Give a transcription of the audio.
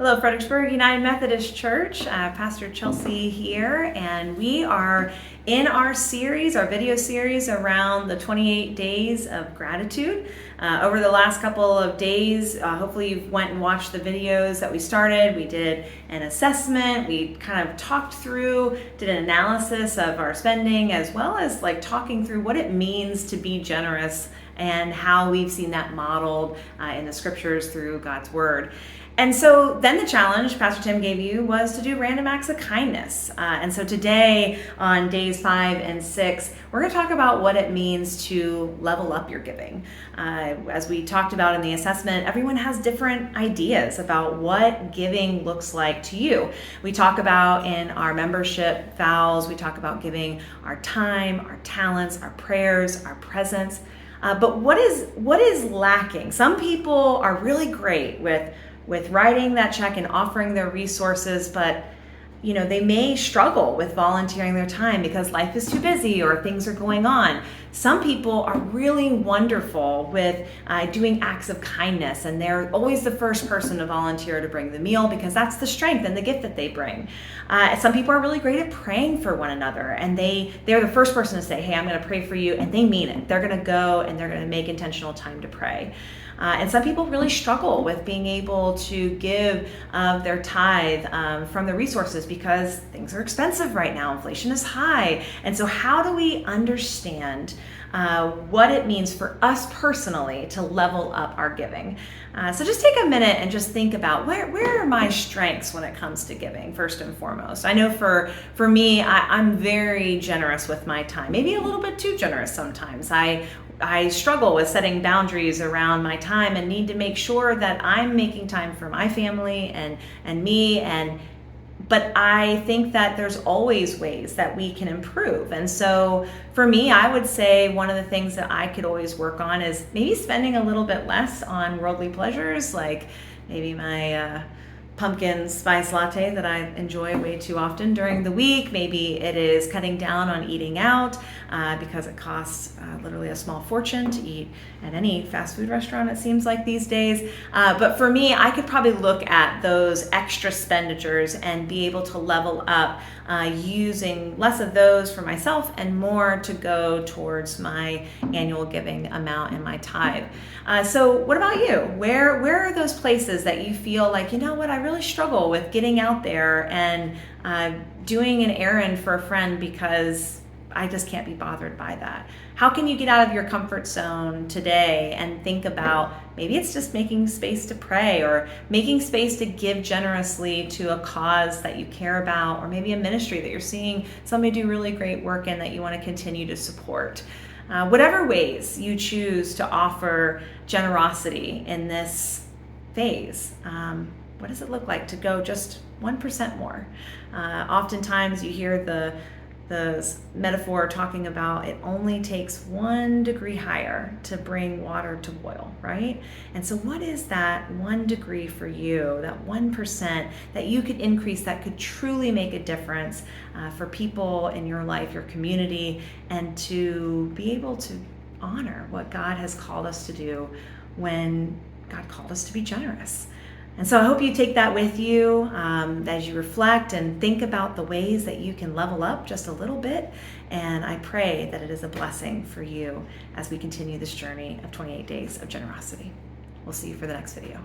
Hello, Fredericksburg United Methodist Church. Pastor Chelsea here, and we are in our series, our video series around the 28 days of gratitude. Over the last couple of days, hopefully you went and watched the videos that we started. We did an assessment. We kind of talked through, did an analysis of our spending, as well as like talking through what it means to be generous and how we've seen that modeled in the scriptures through God's word. And so then the challenge Pastor Tim gave you was to do random acts of kindness. And so today on days 5 and 6, we're going to talk about what it means to level up your giving. As we talked about in the assessment, everyone has different ideas about what giving looks like to you. We talk about in our membership vows, we talk about giving our time, our talents, our prayers, our presence. But what is lacking? Some people are really great with writing that check and offering their resources, but they may struggle with volunteering their time because life is too busy or things are going on. Some people are really wonderful with doing acts of kindness, and they're always the first person to volunteer to bring the meal because that's the strength and the gift that they bring. Some people are really great at praying for one another, and they're the first person to say, hey, I'm going to pray for you, and they mean it. They're going to go and they're going to make intentional time to pray. And some people really struggle with being able to give of their tithe from the resources because things are expensive right now. Inflation is high. And so how do we understand what it means for us personally to level up our giving? So just take a minute and just think about where are my strengths when it comes to giving, first and foremost. I know for me, I'm very generous with my time, maybe a little bit too generous sometimes. I struggle with setting boundaries around my time and need to make sure that I'm making time for my family and me. But I think that there's always ways that we can improve. And so for me, I would say one of the things that I could always work on is maybe spending a little bit less on worldly pleasures, like maybe my pumpkin spice latte that I enjoy way too often during the week. Maybe it is cutting down on eating out because it costs literally a small fortune to eat at any fast food restaurant, it seems like these days. But for me, I could probably look at those extra expenditures and be able to level up using less of those for myself and more to go towards my annual giving amount in my tithe. So what about you? Where are those places that you feel like, I really struggle with getting out there and doing an errand for a friend because I just can't be bothered by that? How can you get out of your comfort zone today and think about maybe it's just making space to pray or making space to give generously to a cause that you care about, or maybe a ministry that you're seeing somebody do really great work in that you want to continue to support? Whatever ways you choose to offer generosity in this phase, what does it look like to go just 1% more? Oftentimes you hear the metaphor talking about it only takes 1 degree higher to bring water to boil, right? And so what is that 1 degree for you, that 1% that you could increase that could truly make a difference for people in your life, your community, and to be able to honor what God has called us to do when God called us to be generous? And so I hope you take that with you as you reflect and think about the ways that you can level up just a little bit. And I pray that it is a blessing for you as we continue this journey of 28 days of generosity. We'll see you for the next video.